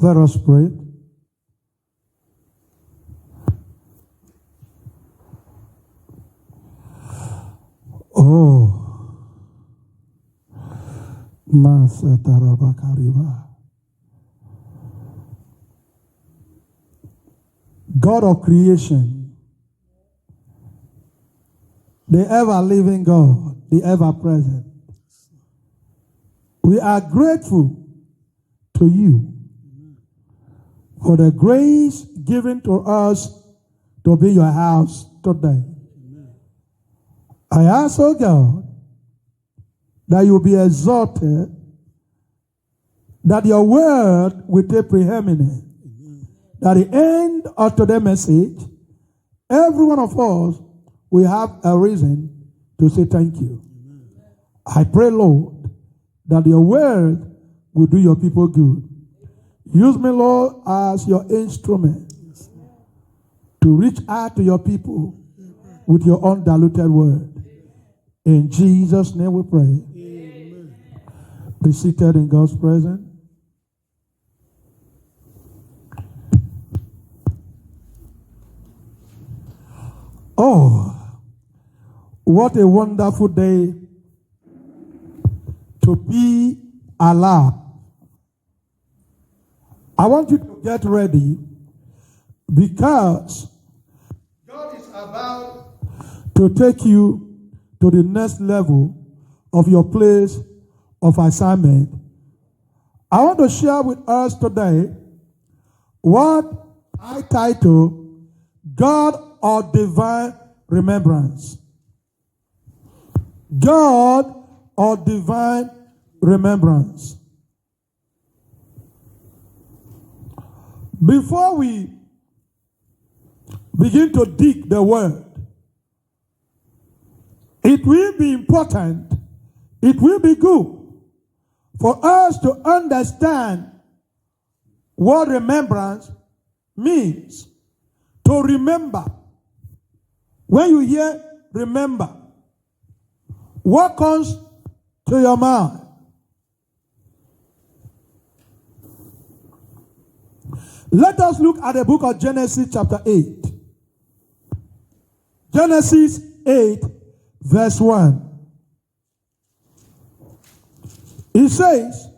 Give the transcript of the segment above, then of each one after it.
Let us pray. Oh, Masa Tarabakariba. God of creation, the ever-living God, the ever-present. We are grateful to you for the grace given to us to be your house today. I ask, oh God, that you be exalted, that your word will take preeminence. At the end of today's message, every one of us will have a reason to say thank you. I pray, Lord, that your word will do your people good. Use me, Lord, as your instrument to reach out to your people with your undiluted word. In Jesus' name we pray. Amen. Be seated in God's presence. Oh, what a wonderful day to be alive. I want you to get ready because God is about to take you to the next level of your place of assignment. I want to share with us today what I title God of Divine Remembrance. God of Divine Remembrance. Before we begin to dig the word, it will be important, it will be good for us to understand what remembrance means. To remember. When you hear remember, what comes to your mind? Let us look at the book of Genesis chapter 8. Genesis 8 verse 1. It says,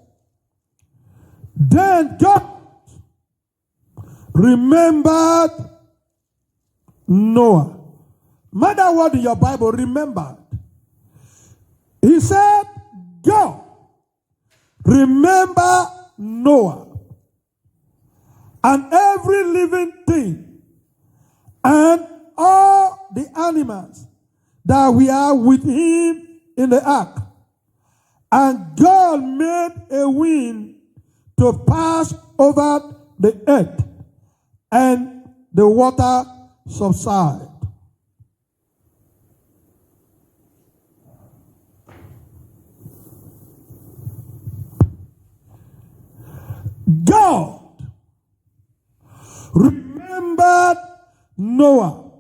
then God remembered Noah. Matter what in your Bible, remembered. He said, God, remember Noah and every living thing and all the animals that we are with him in the ark. And God made a wind to pass over the earth, and the water subsided. God remembered Noah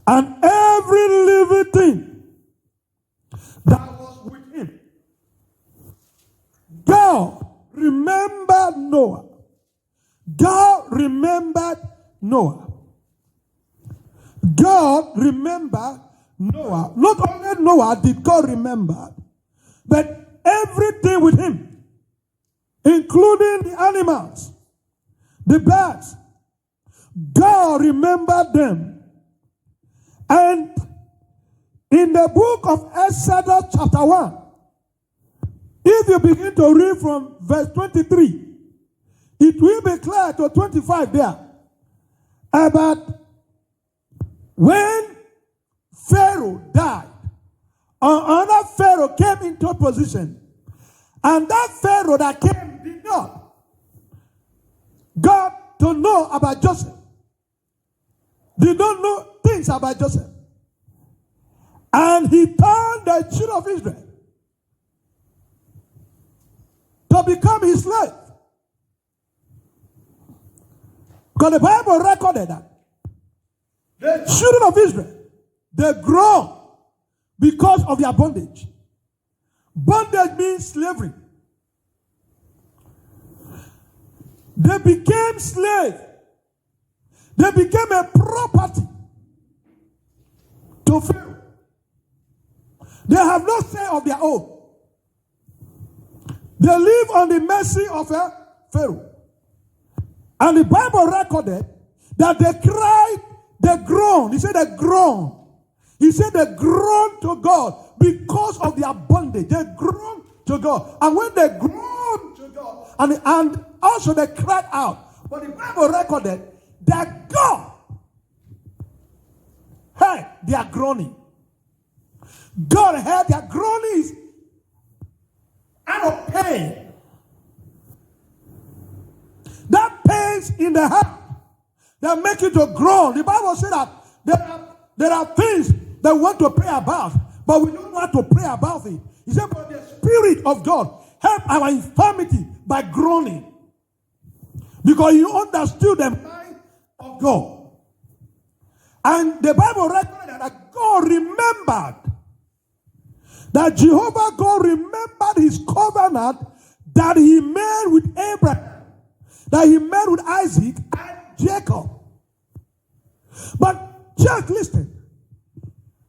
and every living thing that was with him. God remembered Noah. God remembered Noah. God remembered Noah. Not only Noah did God remember, but everything with him, including the animals, the birds. God remembered them. And in the book of Exodus chapter 1, if you begin to read from verse 23, it will be clear to 25 there about when Pharaoh died, another Pharaoh came into position. And that Pharaoh that came did not got to know about Joseph. Did not know things about Joseph. And he turned the children of Israel to become his slave. Because the Bible recorded that the children of Israel, they grow because of their bondage. Bondage means slavery. They became slaves. They became a property to Pharaoh. They have no say of their own. They live on the mercy of Pharaoh. And the Bible recorded that they cried, they groaned. He said they groaned. He said they groaned to God because of their bondage. They groaned to God. And when they groaned to God, and also they cried out. But the Bible recorded that God heard their groaning. God heard their groanings out of pain. That pains in the heart that make you to groan. The Bible said that there are things that we want to pray about, but we don't want to pray about it. He said, but the Spirit of God help our infirmity by groaning. Because you understood the mind of God. And the Bible recorded that God remembered, that Jehovah God remembered his covenant that he made with Abraham, that he made with Isaac and Jacob. But just listen.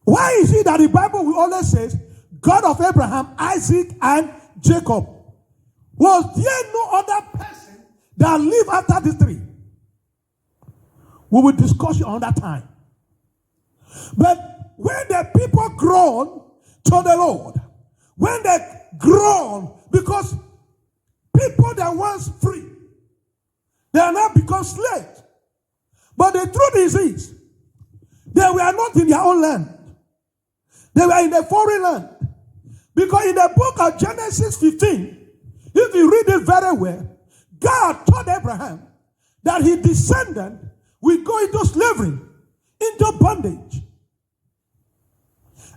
Why is it that the Bible always says, God of Abraham, Isaac, and Jacob? Was there no other person that lived after these three? We will discuss it another time. But when the people groan to the Lord, when they groan, because people that once free, they are now become slaves. But the truth is, they were not in their own land. They were in a foreign land. Because in the book of Genesis 15, if you read it very well, God told Abraham that his descendant will go into slavery, into bondage.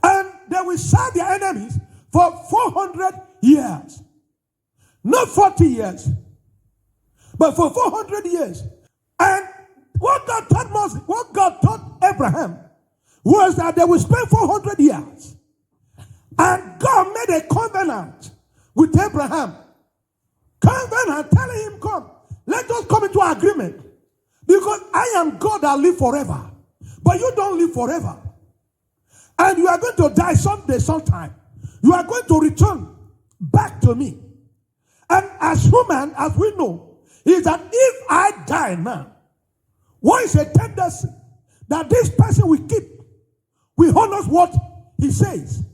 And they will serve their enemies for 400 years. Not 40 years, but for 400 years. And what God told Abraham was that they will spend 400 years. And God made a covenant with Abraham. Covenant telling him, come, let us come into agreement. Because I am God that live forever. But you don't live forever. And you are going to die someday, sometime. You are going to return back to me. And as human, as we know, is that if I die now, what is a tendency that this person will keep? We honor what he says.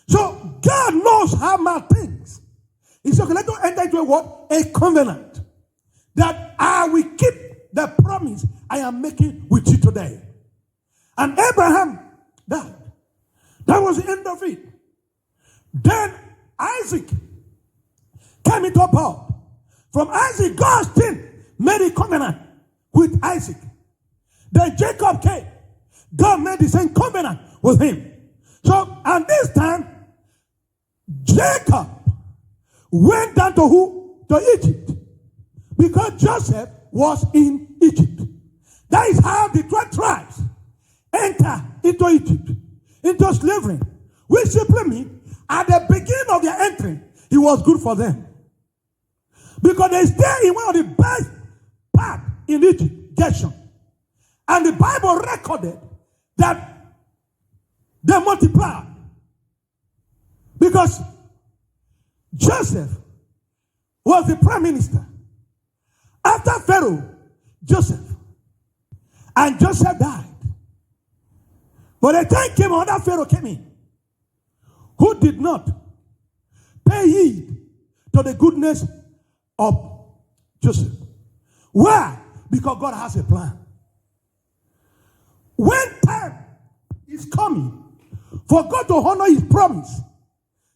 So God knows how man thinks. He said, okay, let us enter into a covenant. That I will keep the promise I am making with you today. And Abraham died. That was the end of it. Then Isaac came into power. From Isaac, God still made a covenant with Isaac. Then Jacob came. God made the same covenant with him. So, and this time, Jacob went down to who? To Egypt. Because Joseph was in Egypt. That is how the 12 tribes enter into Egypt, into slavery. Which simply means, at the beginning of their entry, it was good for them. Because they stay in one of the best parts in Egypt, Geshon. And the Bible recorded that they multiplied. Because Joseph was the prime minister. After Pharaoh, Joseph. And Joseph died. But the time came, another Pharaoh came in, who did not pay heed to the goodness of Joseph. Why? Because God has a plan. When time is coming for God to honor his promise,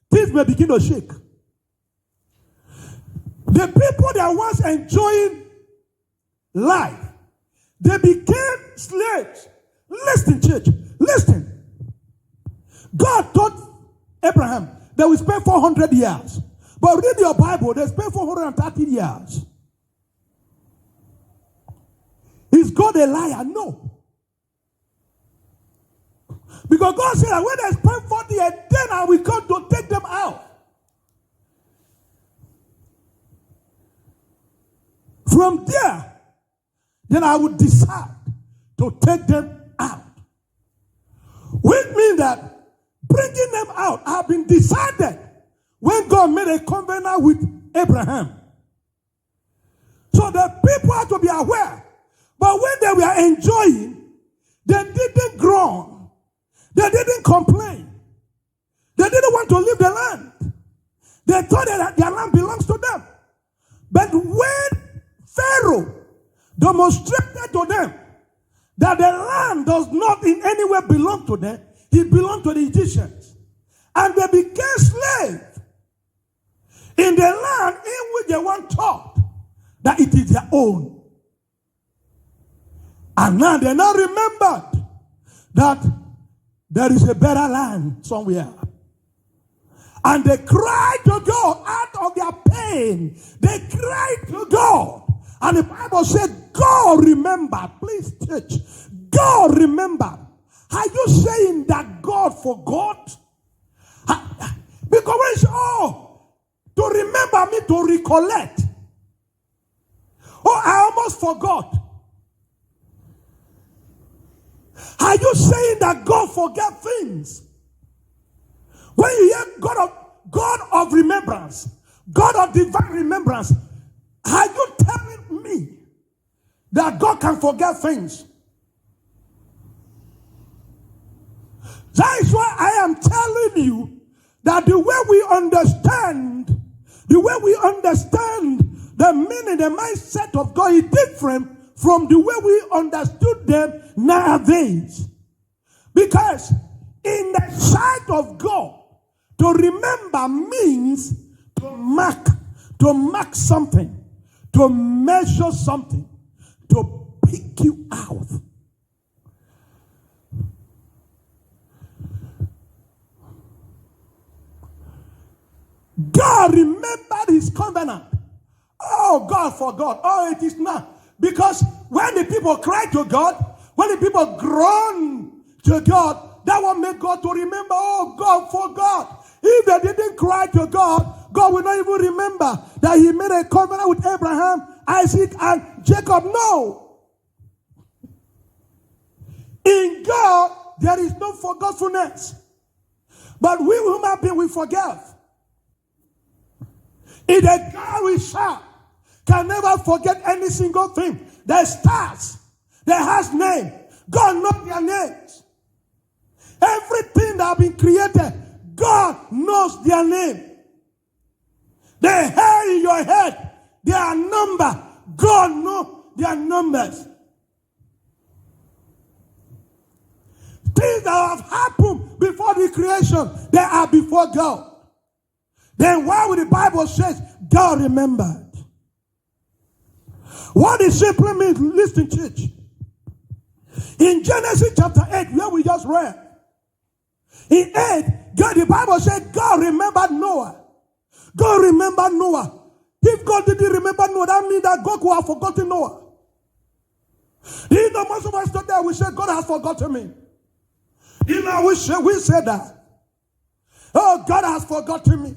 things may begin to shake. The people that was enjoying life, they became slaves. Listen, church, listen. God told Abraham they will spend 400 years. But read your Bible, they spent 430 years. Is God a liar? No. Because God said that when they spend 40 years, then I will come to take them out. From there, then I would decide to take them out. Which means that bringing them out have been decided when God made a covenant with Abraham. So the people have to be aware. But when they were enjoying, they didn't groan. They didn't complain. They didn't want to leave the land. They thought that their land belongs to them. But when Pharaoh demonstrated to them that the land does not in any way belong to them, he belonged to the Egyptians. And they became slaves in the land in which they once thought that it is their own. And now they now remembered that there is a better land somewhere. And they cried to God out of their pain. They cried to God. And the Bible said, God remembered. Please, church. God remembered. Are you saying that God forgot? Because when it's to remember me, to recollect. Oh, I almost forgot. Are you saying that God forget things? When you hear God of remembrance, God of divine remembrance, are you telling me that God can forget things? That is why I am telling you that the way we understand the meaning, the mindset of God is different from the way we understood them nowadays. Because in the sight of God, to remember means to mark something, to measure something, to pick you out. God remembered his covenant. Oh, God forgot. Oh, it is not. Because when the people cried to God, when the people groaned to God, that will make God to remember. Oh, God forgot. If they didn't cry to God, God will not even remember that he made a covenant with Abraham, Isaac, and Jacob. No. In God, there is no forgetfulness. But we human beings, we forget. In the God we serve can never forget any single thing. The stars, they has name. God knows their names. Everything that has been created, God knows their name. The hair in your head, they are numbered. God knows their numbers. Things that have happened before the creation, they are before God. Then why would the Bible says God remembered? What it simply means, listen, church. In Genesis chapter 8, where we just read, in 8, God, the Bible said God remembered Noah. God remembered Noah. If God didn't remember Noah, that means that God could have forgotten Noah. You know, most of us today, we say, God has forgotten me. You know, we say that. Oh, God has forgotten me.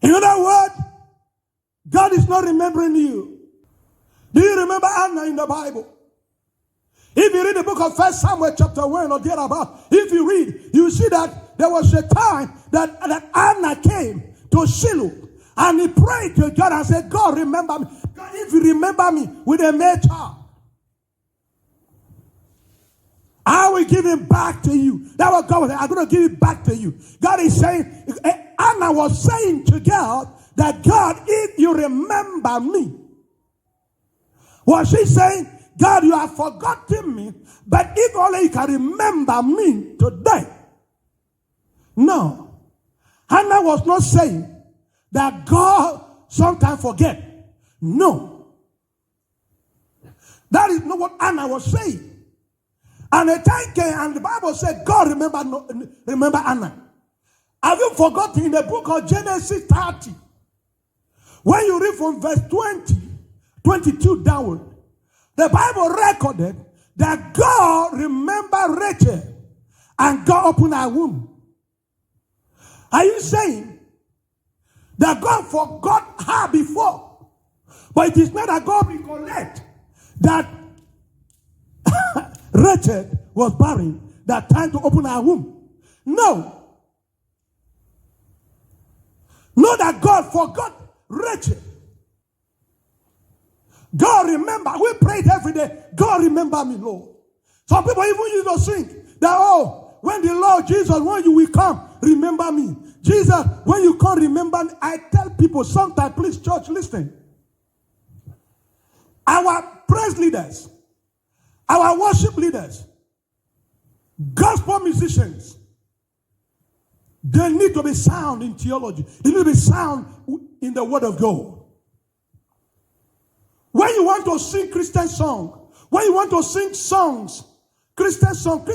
In other words, God is not remembering you. Do you remember Anna in the Bible? If you read the book of 1 Samuel chapter 1 or thereabout, if you read, you see that there was a time that Anna came to Shiloh and he prayed to God and said, God, remember me. God, if you remember me with a male child, I will give him back to you. That was God was saying, I'm going to give it back to you. God is saying, Anna was saying to God that God, if you remember me. Was she saying, God, you have forgotten me, but if only you can remember me today. No. Hannah was not saying that God sometimes forget. No. That is not what Anna was saying. And the time came and the Bible said, God remember Anna. Have you forgotten in the book of Genesis 30? When you read from verse 20, 22 downward, the Bible recorded that God remembered Rachel and God opened her womb. Are you saying that God forgot her before, But it is not that God recollect that Rachel was barren, that time to open her womb. No. Know that God forgot Rachel. God remember. We prayed every day. God remember me, Lord. Some people even used to sing that, oh, when the Lord Jesus, when you will come, remember me. Jesus, when you come, remember me. I tell people sometimes, please, church, listen. Our praise leaders, our worship leaders, gospel musicians, they need to be sound in theology. They need to be sound in the word of God. When you want to sing Christian song, when you want to sing songs, Christian song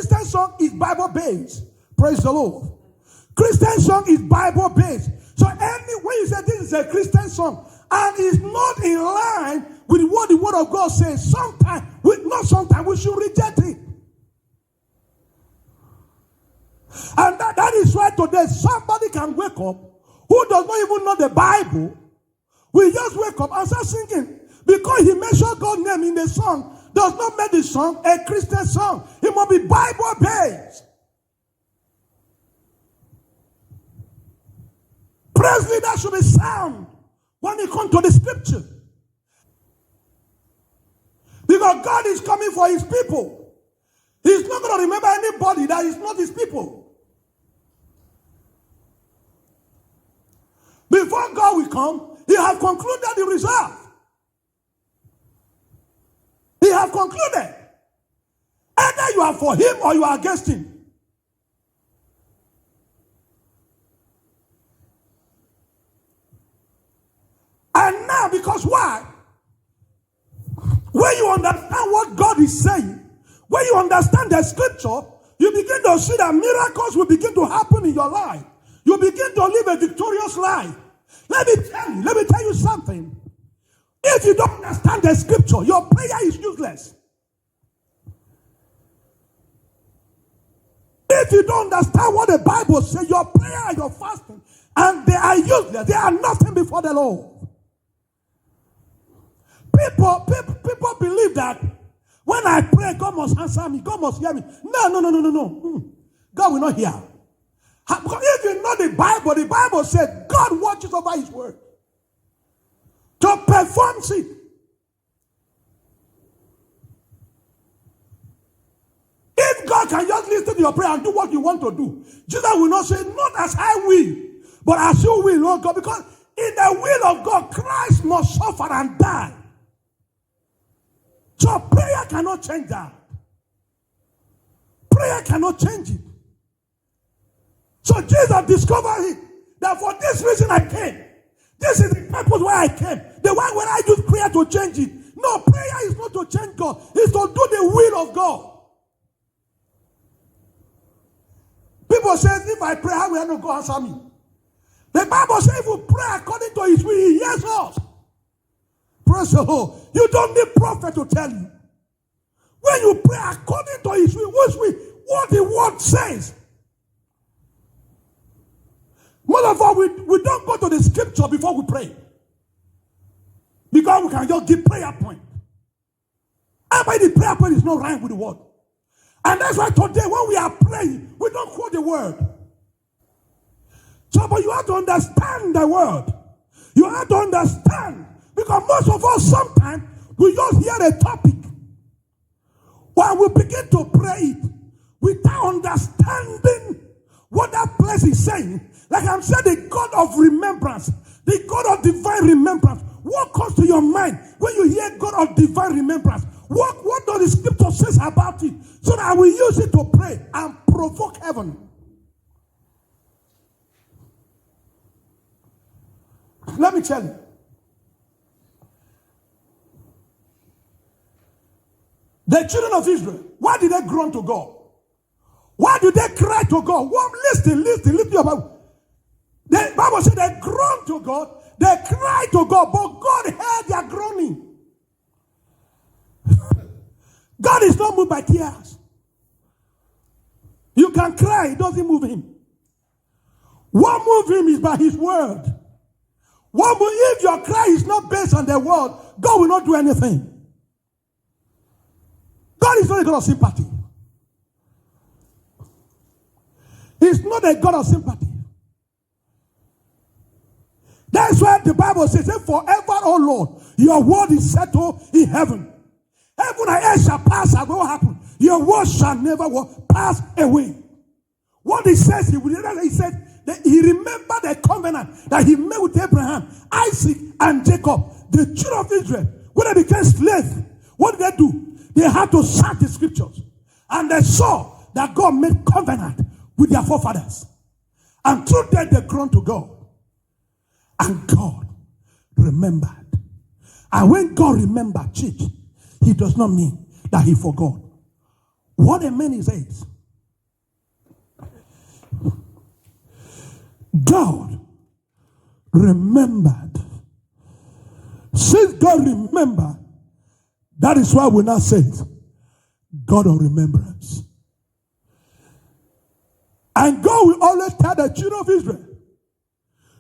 is Bible based. Praise the Lord. Christian song is Bible based. So when you say this is a Christian song and it's not in line with what the word of God says, sometimes we should reject it. And that is why today somebody can wake up who does not even know the Bible. We just wake up and start singing. Because he mentioned God's name in the song does not make the song a Christian song. It must be Bible based. Praise leader should be sound when it comes to the scripture. Because God is coming for his people. He's not going to remember anybody that is not his people. Before God will come, he has concluded the reserve. He has concluded. Either you are for him or you are against him. And now, because why? When you understand what God is saying, when you understand the scripture, you begin to see that miracles will begin to happen in your life. You begin to live a victorious life. Let me tell you something. If you don't understand the scripture, your prayer is useless. If you don't understand what the Bible says, your prayer and your fasting, and they are useless. They are nothing before the Lord. People believe that when I pray, God must answer me. God must hear me. No. God will not hear. Because if you know the Bible says God watches over his word to perform it. If God can just listen to your prayer and do what you want to do, Jesus will not say, not as I will, but as you will, Lord God. Because in the will of God, Christ must suffer and die. So prayer cannot change that. Prayer cannot change it. So Jesus discovered it. That for this reason I came. This is the purpose why I came. The one where I use prayer to change it. No, prayer is not to change God. It's to do the will of God. People say, if I pray, how will I not God answer me? The Bible says if we pray according to his will, he hears us. Praise the Lord. You don't need prophet to tell you. When you pray according to his will, what the word says. Most of all, we don't go to the scripture before we pray. Because we can just give prayer point. And by the prayer point is not right with the word. And that's why today when we are praying, we don't quote the word. So, but you have to understand the word. You have to understand. Because most of us sometimes, we just hear a topic. While we begin to pray it, without understanding what that place is saying. Like I'm saying, the God of remembrance, the God of divine remembrance. What comes to your mind when you hear God of divine remembrance? What does the scripture says about it? So that we use it to pray and provoke heaven. Let me tell you. The children of Israel, why did they groan to God? Why did they cry to God? Well, listen your Bible. The Bible said they groaned to God, they cried to God, but God heard their groaning. God is not moved by tears. You can cry, it doesn't move him. What moves him is by his word. If your cry is not based on the word, God will not do anything. God is not a God of sympathy. He's not a God of sympathy. That's why the Bible says, forever, O Lord, your word is settled in heaven. Heaven and earth shall pass away. What happened? Your word shall never pass away. What he says, he said that he remembered the covenant that he made with Abraham, Isaac, and Jacob. The children of Israel, when they became slaves, what did they do? They had to search the scriptures. And they saw that God made covenant with their forefathers. And through that they groaned to God. And God remembered. And when God remembered, church, he does not mean that he forgot. What a man is this. God remembered. Since God remembered, that is why we now say God of remembrance. And God will always tell the children of Israel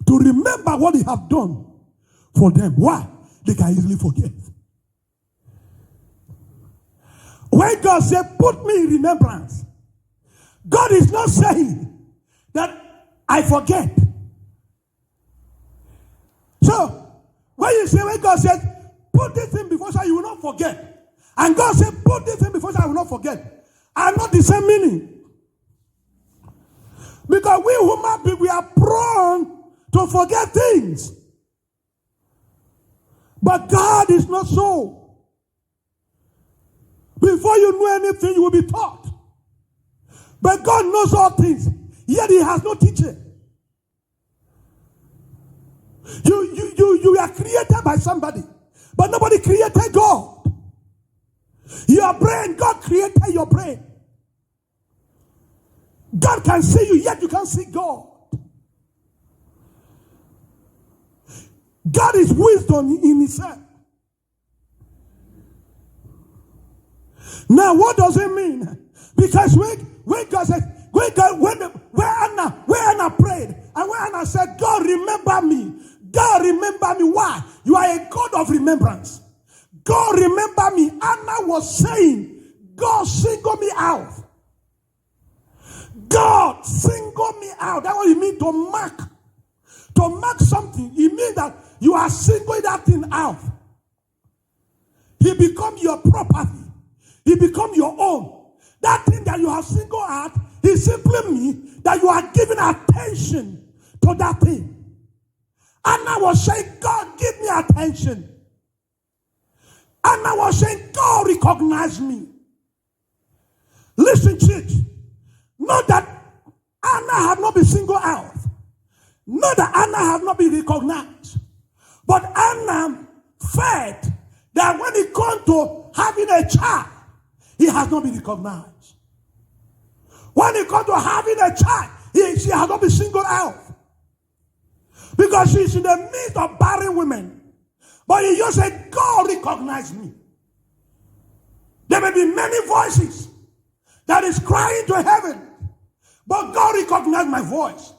to remember what he have done for them. Why? They can easily forget. When God said, put me in remembrance, God is not saying that I forget. So, when God said, put this thing before you will not forget. And God said, put this thing before I will not forget. Are not the same meaning. Because we human beings, we are prone to forget things. But God is not so. Before you know anything, you will be taught. But God knows all things, yet he has no teacher. You are created by somebody, but nobody created God. Your brain, God created your brain. God can see you, yet you can't see God. God is wisdom in himself. Now, what does it mean? Because when God said, where Anna prayed, and when Anna said, God remember me. God remember me. Why? You are a God of remembrance. God remember me. Anna was saying, God single me out. God single me out. That's what it means to mark. To mark something, it means that you are singling that thing out. He become your property. He become your own. That thing that you have singled out, it simply means that you are giving attention to that thing. Anna was saying, God, give me attention. Anna was saying, God, recognize me. Listen, church. Not that Anna had not been singled out. Not that Anna had not been recognized. But Anna felt that when it comes to having a child, he has not been recognized. When it comes to having a child, she has not been singled out. Because she's in the midst of barren women. But he just said, God recognize me. There may be many voices that is crying to heaven. But God recognized my voice.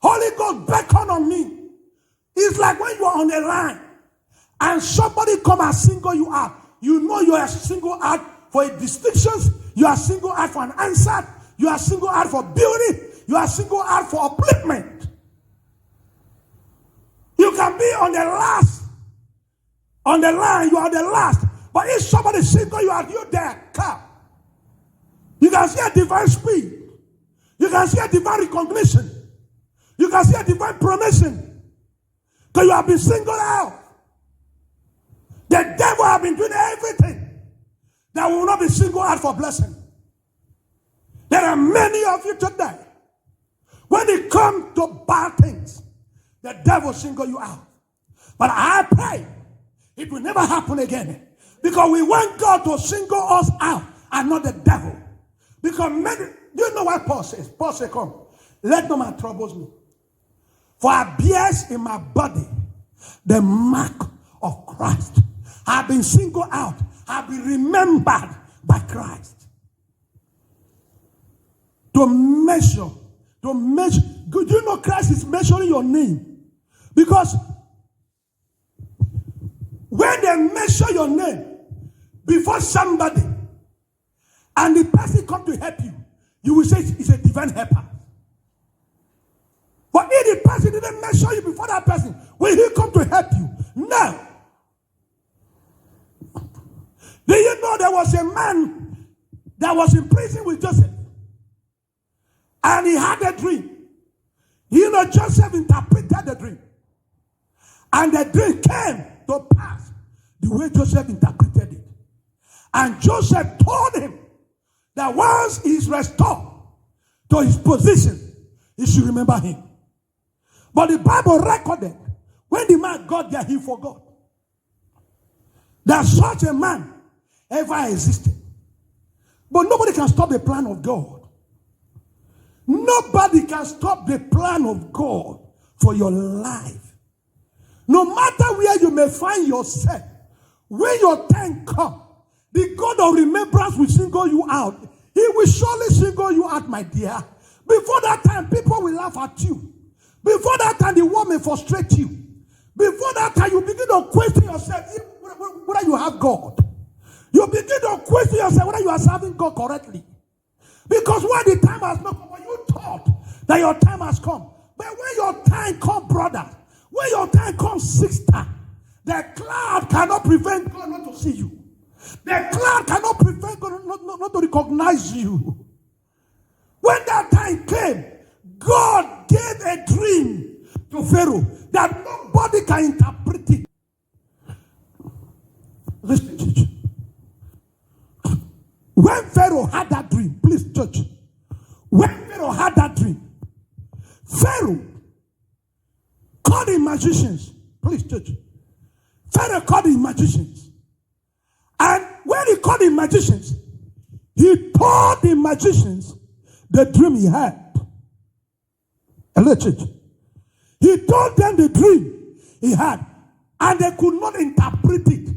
Holy Ghost beckon on me. It's like when you are on a line and somebody come and single you out. You know you are singled out for a distinction. You are singled out for an answer. You are singled out for beauty. You are singled out for upliftment. You can be on the last. On the line, you are the last. But if somebody single you out, you there, come. You can see a divine speed. You can see a divine recognition. You can see a divine promotion. Because you have been singled out. The devil has been doing everything that will not be singled out for blessing. There are many of you today. When it comes to bad things, the devil single you out. But I pray it will never happen again. Because we want God to single us out and not the devil. Because many, do you know what Paul says? Paul says, come, let no man troubles me. For I bears in my body the mark of Christ. I have been singled out. I have been remembered by Christ. To measure. Do you know Christ is measuring your name? Because When they mention your name before somebody and the person come to help you, you will say it's a divine helper. But if the person didn't mention you before that person, will he come to help you? No. Do you know there was a man that was in prison with Joseph? And he had a dream. You know, Joseph interpreted the dream. And the dream came to pass the way Joseph interpreted it. And Joseph told him that once he is restored to his position, he should remember him. But the Bible recorded when the man got there, he forgot that such a man ever existed. But nobody can stop the plan of God. Nobody can stop the plan of God for your life. No matter where you may find yourself, when your time comes, the God of remembrance will single you out. He will surely single you out, my dear. Before that time, people will laugh at you. Before that time, the world may frustrate you. Before that time, you begin to question yourself whether you have God. You begin to question yourself whether you are serving God correctly. Because when the time has not come, when you thought that your time has come, but when your time comes, brother, when your time comes, sister, the cloud cannot prevent God not to see you. The cloud cannot prevent God not to recognize you. When that time came, God gave a dream to Pharaoh that nobody can interpret it. Listen, church. When Pharaoh had that dream, please, church. When Pharaoh had that dream, Pharaoh called the magicians. Please, church. Pharaoh called the magicians. And when he called the magicians, he told the magicians the dream he had. Hello, church. He told them the dream he had, and they could not interpret it.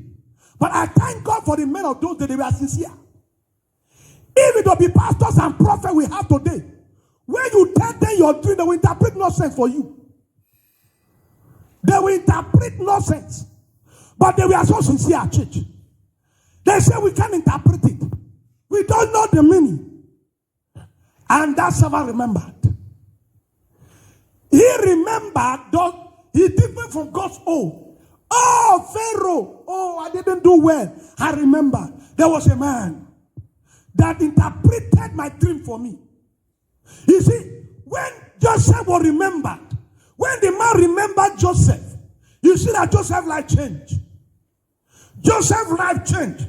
But I thank God for the men of those days, they were sincere. If it will be pastors and prophets we have today, when you tell them your dream, they will interpret nonsense for you. They will interpret nonsense. But they were so sincere at church. They say we can't interpret it. We don't know the meaning. And that servant remembered. He remembered that he different from God's own. Oh, Pharaoh. Oh, I didn't do well. I remember there was a man that interpreted my dream for me. You see, when Joseph was remembered, when the man remembered Joseph, you see that Joseph's life changed. Joseph's life changed.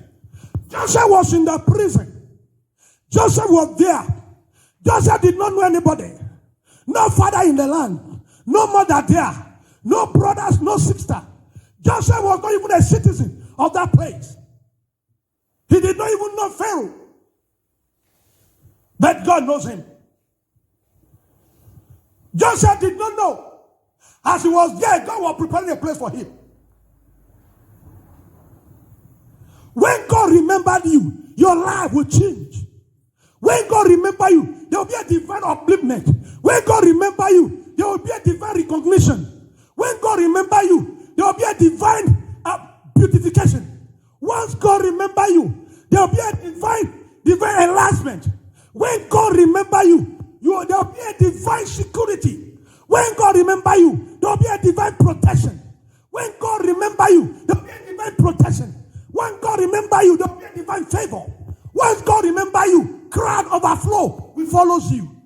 Joseph was in the prison. Joseph was there. Joseph did not know anybody. No father in the land. No mother there. No brothers, no sister. Joseph was not even a citizen of that place. He did not even know Pharaoh. But God knows him. Joseph did not know. As he was there, God was preparing a place for him. When God remembered you, your life will change. When God remember you, there will be a divine upliftment. When God remember you, there will be a divine recognition. When God remember you, there will be a divine beautification. Once God remember you, there will be a divine enlargement. When God remember you, there will be a divine security. When God remember you, there will be a divine protection. When God remember you, there will be a divine protection. When God remember you, there will be a divine favor. Once God remember you, crowd overflow will follow you.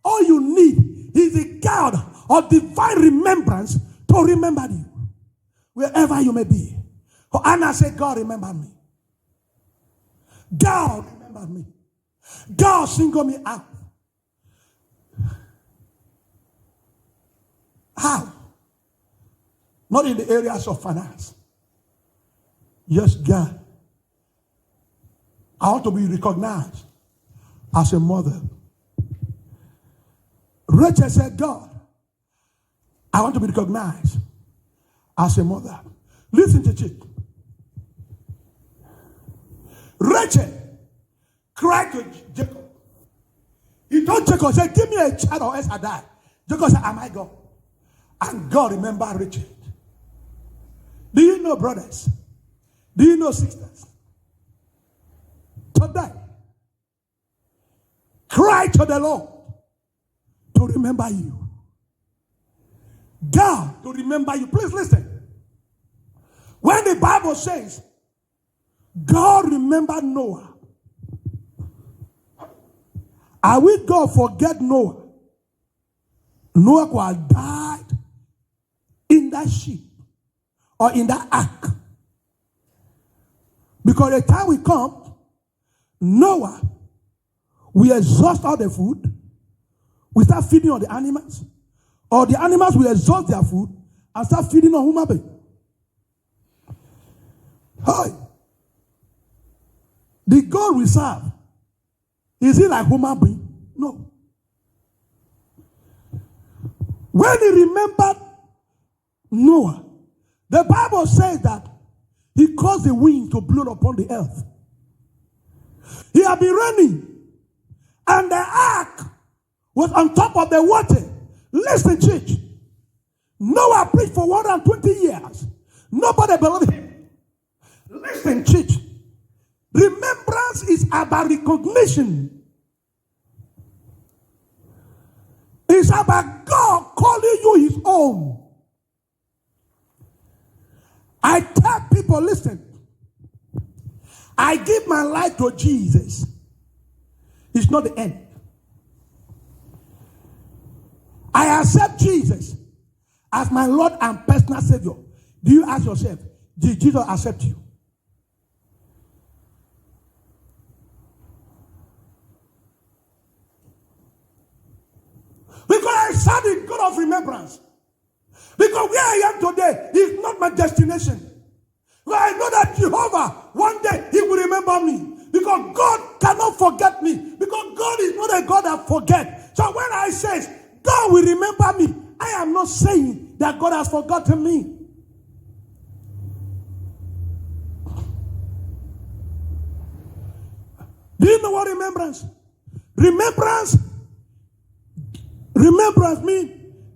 All you need is a God of divine remembrance to remember you. Wherever you may be. For Anna said, God remember me. God remember me. God single me out. How? Not in the areas of finance. Yes, God. I want to be recognized as a mother. Rachel said, God, I want to be recognized as a mother. Listen to it. Rachel cried to Jacob. He told Jacob, said, give me a child or else I die. Jacob said, am I God? And God remembered Rachel. Do you know, brothers? Do you know, sisters? Today, cry to the Lord to remember you. God to remember you. Please listen. When the Bible says, God remembered Noah, are we going to forget Noah? Noah could have died in that ship or in that ark. Because the time will come, Noah will exhaust all the food. We start feeding on the animals. Or the animals will exhaust their food and start feeding on human beings. Hi. The God we serve, is he like human being? No. When he remembered Noah, the Bible says that he caused the wind to blow upon the earth. He had been raining, and the ark was on top of the water. Listen, church. Noah preached for 120 years. Nobody believed him. Listen, church. Remembrance is about recognition. It's about God calling you his own. I tell people, listen, I give my life to Jesus. It's not the end. I accept Jesus as my Lord and personal Savior. Do you ask yourself, did Jesus accept you? Because I serve the God of remembrance. Because where I am today is not my destination. But I know that Jehovah, one day, he will remember me. Because God cannot forget me. Because God is not a God that forgets. So when I say, God will remember me, I am not saying that God has forgotten me. Do you know what remembrance? Remembrance means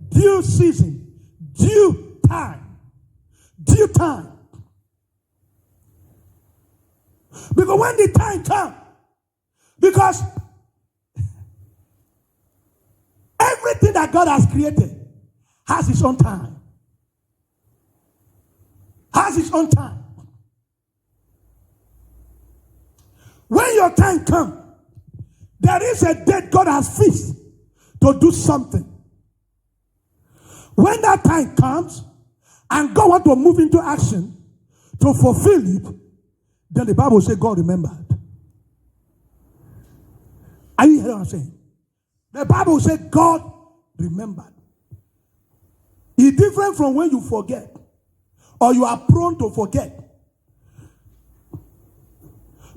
due season, due time, due time. Because when the time comes, because everything that God has created has its own time. Has its own time. When your time comes, there is a date God has fixed to do something. When that time comes, and God wants to move into action to fulfill it, then the Bible says God remembered. Are you hearing what I'm saying? The Bible says God remembered. It's different from when you forget or you are prone to forget.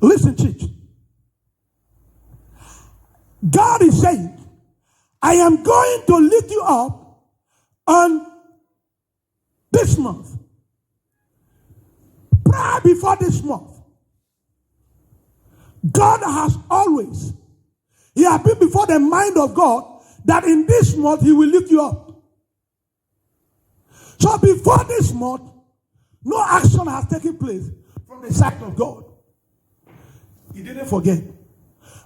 Listen, church. God is saying, I am going to lift you up on this month. Prior before this month, God has always, he has been before the mind of God that in this month he will lift you up. So before this month, no action has taken place from the side of God. He didn't forget.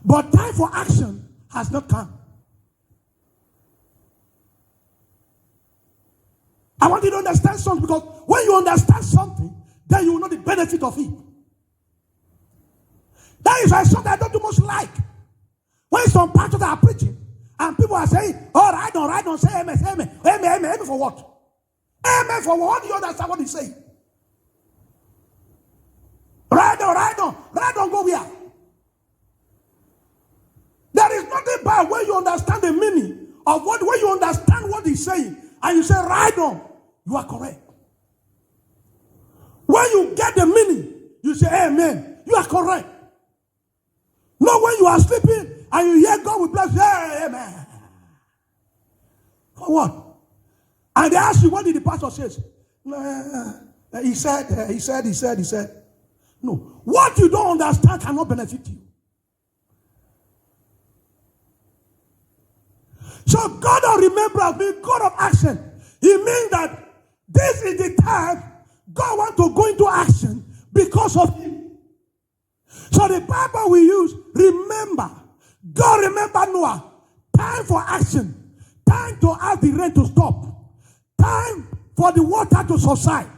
But time for action has not come. I want you to understand something, because when you understand something, then you will know the benefit of it. That is why something I don't do much like. When some pastors are preaching and people are saying, oh, right on, say amen, say amen. Amen for what? Amen for what? What do you understand what he's saying? Right on, go where? There is nothing bad when you understand the meaning of what, when you understand what he's saying, and you say, right on, you are correct. When you get the meaning, you say, amen, you are correct. Not when you are sleeping and you hear God will bless you, hey, amen. For what? And they ask you, what did the pastor say? He said. No. What you don't understand cannot benefit you. So God of remembrance means God of action. It means that this is the time God wants to go into action because of him. So the Bible we use, remember. God remember Noah. Time for action. Time to ask the rain to stop. Time for the water to subside.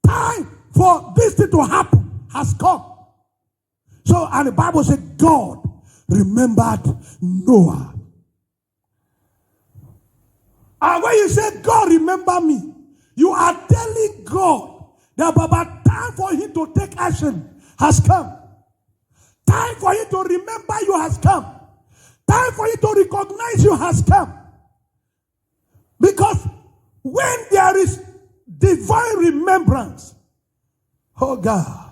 Time for this thing to happen has come. So, and the Bible said God remembered Noah. And when you say God remember me, you are telling God that Baba, time for him to take action has come. Time for him to remember you has come. Time for him to recognize you has come. Because when there is divine remembrance, oh God,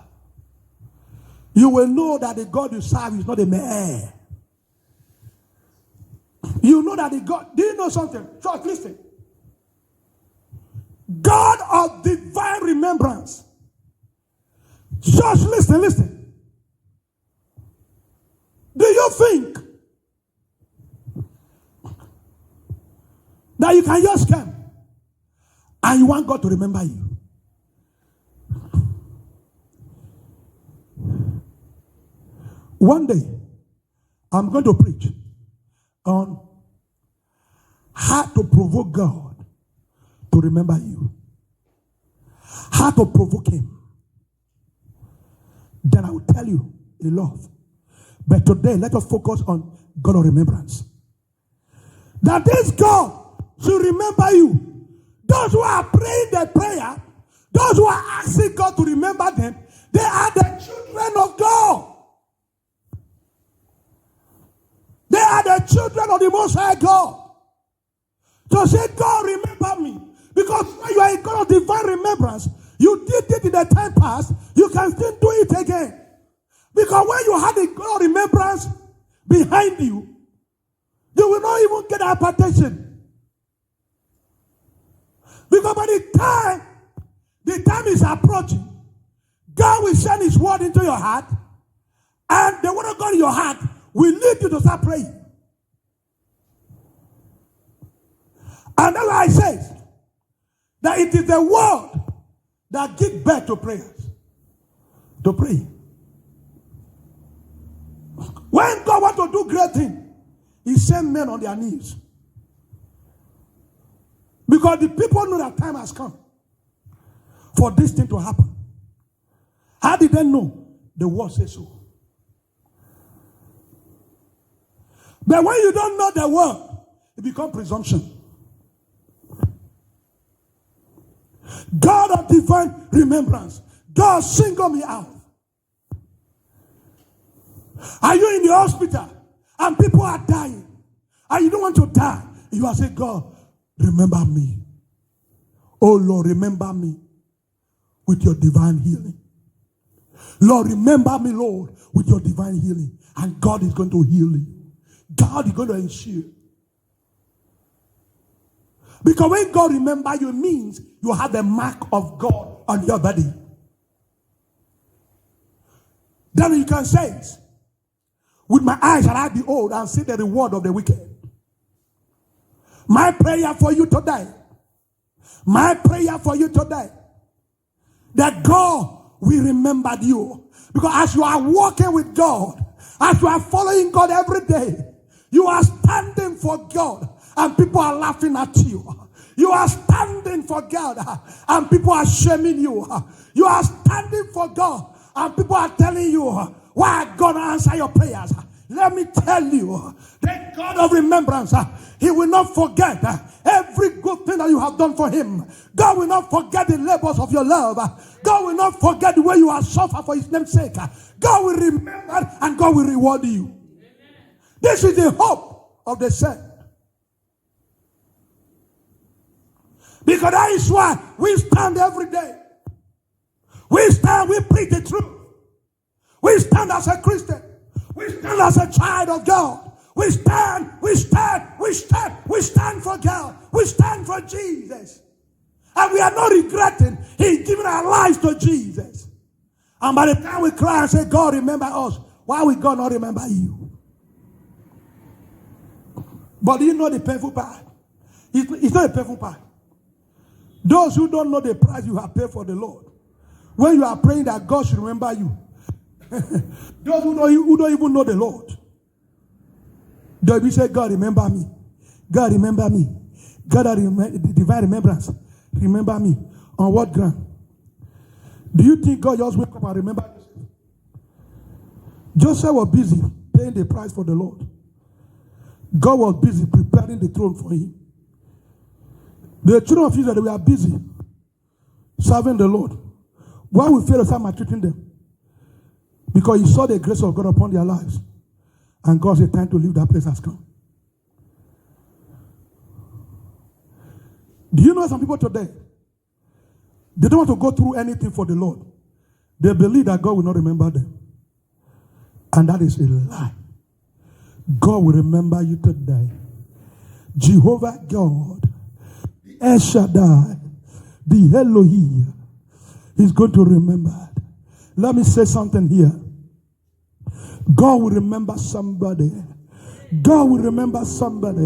you will know that the God you serve is not a man. You know that the God, do you know something? Church, listen. God of divine remembrance. Church, listen. Do you think that you can just come and you want God to remember you? One day, I'm going to preach on how to provoke God to remember you. How to provoke him. Then I will tell you a lot. But today, let us focus on God of remembrance. That this God should remember you. Those who are praying the prayer, those who are asking God to remember them, they are the children of God. They are the children of the Most High God. So say, God, remember me. Because when you are a God of divine remembrance, you did it in the time past, you can still do it again. Because when you had a God of remembrance behind you, you will not even get hypertension. Because by the time is approaching, God will send his word into your heart, and the word of God in your heart will lead you to start praying. And that's why I say that it is the word that gives birth to prayers. To pray. When God wants to do great things, he sends men on their knees. Because the people know that time has come for this thing to happen. How did they know? The word says so. But when you don't know the word, it becomes presumption. God of divine remembrance. God single me out. Are you in the hospital and people are dying and you don't want to die? You are saying, God, remember me. Oh Lord, remember me with your divine healing. Lord, remember me, Lord, with your divine healing. And God is going to heal you. God is going to ensure. Because when God remember you, it means you have the mark of God on your body. Then you can say it. With my eyes shall I behold and see the reward of the wicked. My prayer for you today. My prayer for you today. That God will remember you. Because as you are walking with God, as you are following God every day, you are standing for God and people are laughing at you. You are standing for God and people are shaming you. You are standing for God and people are telling you, why God answer your prayers. Let me tell you, the God of remembrance, he will not forget every good thing that you have done for him. God will not forget the labors of your love. God will not forget the way you have suffered for his name's sake. God will remember and God will reward you. Amen. This is the hope of the saint. Because that is why we stand every day. We stand, we preach the truth. We stand as a Christian. We stand as a child of God. We stand for God. We stand for Jesus. And we are not regretting in giving our lives to Jesus. And by the time we cry and say, God, remember us, why will God not remember you? But do you know the painful part? It's not a painful part. Those who don't know the price you have paid for the Lord, When you are praying that God should remember you, those who don't even know the Lord, they'll be saying, God, remember me. God, remember me. God, divine remembrance. Remember me. On what ground? Do you think God just wake up and remember Joseph? Joseph was busy paying the price for the Lord. God was busy preparing the throne for him. The children of Israel, they were busy serving the Lord. Why would Pharaoh start maltreating them? Because he saw the grace of God upon their lives. And God said, time to leave that place has come. Do you know some people today, they don't want to go through anything for the Lord. They believe that God will not remember them. And that is a lie. God will remember you today. Jehovah God, the El Shaddai, the Elohim, is going to remember. Let me say something here. God will remember somebody. God will remember somebody.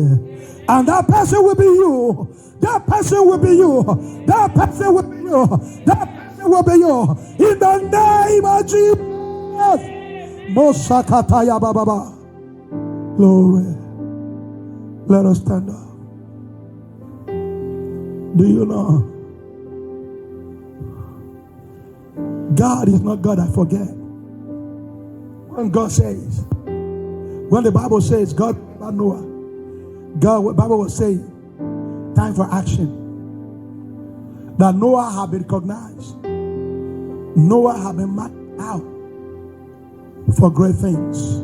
And that person will be you. That person will be you. That person will be you. That person will be you. In the name of Jesus. Mosakataya Baba. Glory. Let us stand up. Do you know? God is not God I forget. When God says, when the Bible says God about Noah, the Bible was saying, time for action. That Noah had been recognized. Noah had been marked out for great things.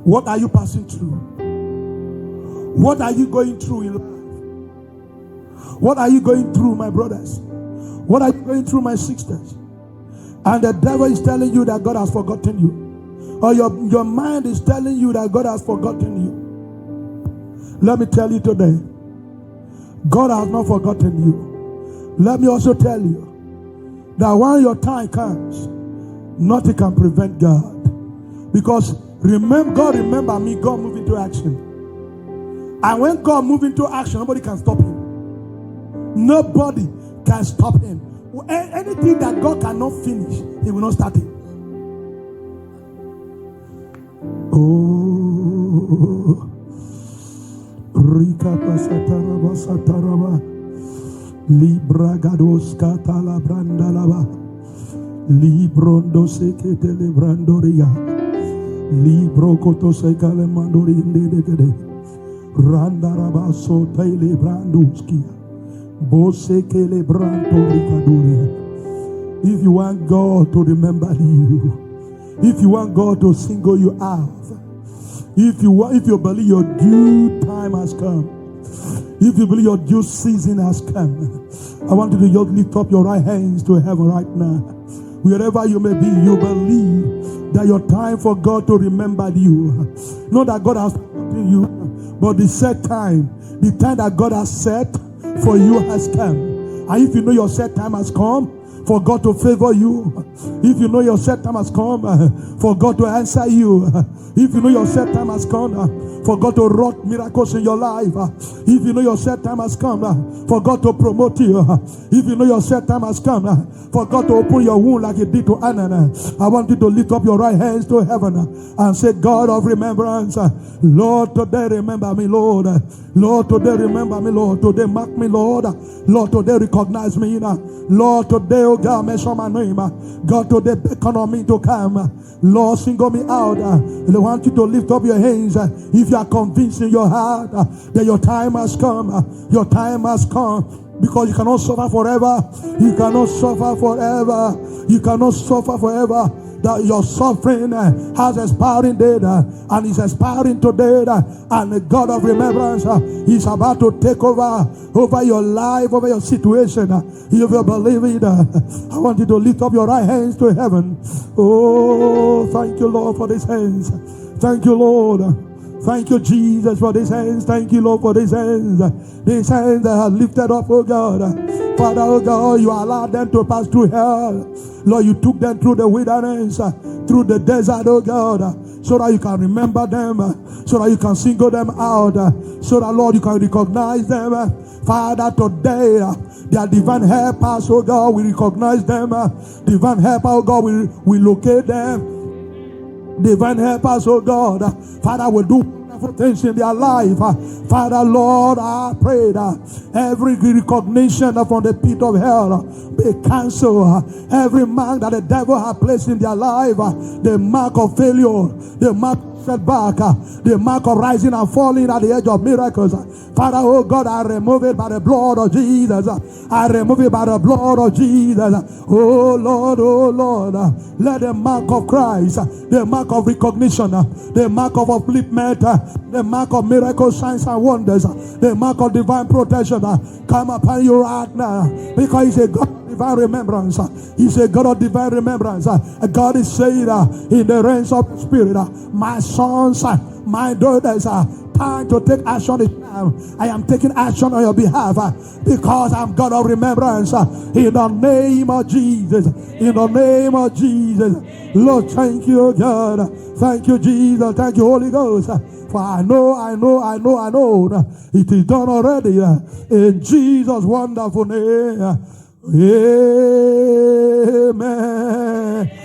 What are you passing through? What are you going through in life? What are you going through, my brothers? What are you going through, my sisters? And the devil is telling you that God has forgotten you. Or your mind is telling you that God has forgotten you. Let me tell you today, God has not forgotten you. Let me also tell you that when your time comes, nothing can prevent God. Because God remember me, God move into action. And when God move into action, nobody can stop him. Nobody can stop him. Anything that God cannot finish, he will not start it. Oh, Rika Pasataraba Sataraba Libra Gados Katala Brandalaba Librondo Sekete Lebrandoria Libro Koto Sekale Mandori Indegade Randaraba Sotele Branduskia Bosekele Brandoria. If you want God to remember you, if you want God to single you out, if you believe your due time has come, if you believe your due season has come, I want you to just lift up your right hands to heaven right now. Wherever you may be, you believe that your time for God to remember you. Not that God has forgotten you, but the set time, the time that God has set for you has come. And if you know your set time has come for God to favor you, if you know your set time has come for God to answer you, if you know your set time has come for God to wrought miracles in your life, if you know your set time has come for God to promote you, if you know your set time has come for God to open your womb like He did to Anna, I want you to lift up your right hands to heaven and say, God of remembrance, Lord, today remember me, Lord. Lord, today remember me, Lord. Today mark me, Lord. Lord, today recognize me. Lord, today, oh God, mention my name. God, today beckon on me to come. Lord, single me out. I want you to lift up your hands. If you are convinced in your heart that your time has come, your time has come. Because you cannot suffer forever. You cannot suffer forever. You cannot suffer forever. That your suffering has expiring date and is expiring today, and the God of remembrance is about to take over your life, over your situation. If you believe it, I want you to lift up your right hands to heaven. Oh, thank you, Lord, for these hands. Thank you, Lord. Thank you, Jesus, for these hands. Thank you, Lord, for these hands. These hands that are lifted up, oh God. Father, oh God, you allowed them to pass through hell. Lord, you took them through the wilderness, through the desert, oh God, so that you can remember them, so that you can single them out, so that, Lord, you can recognize them, Father, today, their divine helpers, oh God, we recognize them. Divine helper, oh God, we locate them. Divine helpers, oh God. Father, will do wonderful things in their life. Father, Lord, I pray that every recognition from the pit of hell be cancelled. Every mark that the devil has placed in their life, the mark of failure, the mark of setback, the mark of rising and falling at the edge of miracles. Father, oh God, I remove it by the blood of Jesus. I remove it by the blood of Jesus. Oh Lord, let the mark of Christ, the mark of recognition, the mark of upliftment, the mark of miracles, signs and wonders, the mark of divine protection come upon you right now, because He's a God of divine remembrance. He's a God of divine remembrance. God is saying in the realms of the Spirit, my sons, my daughters, time to take action is now. I am taking action on your behalf because I'm God of remembrance. In the name of Jesus. In the name of Jesus. Lord, thank you, God. Thank you, Jesus. Thank you, Holy Ghost. For I know it is done already. In Jesus' wonderful name. Amen.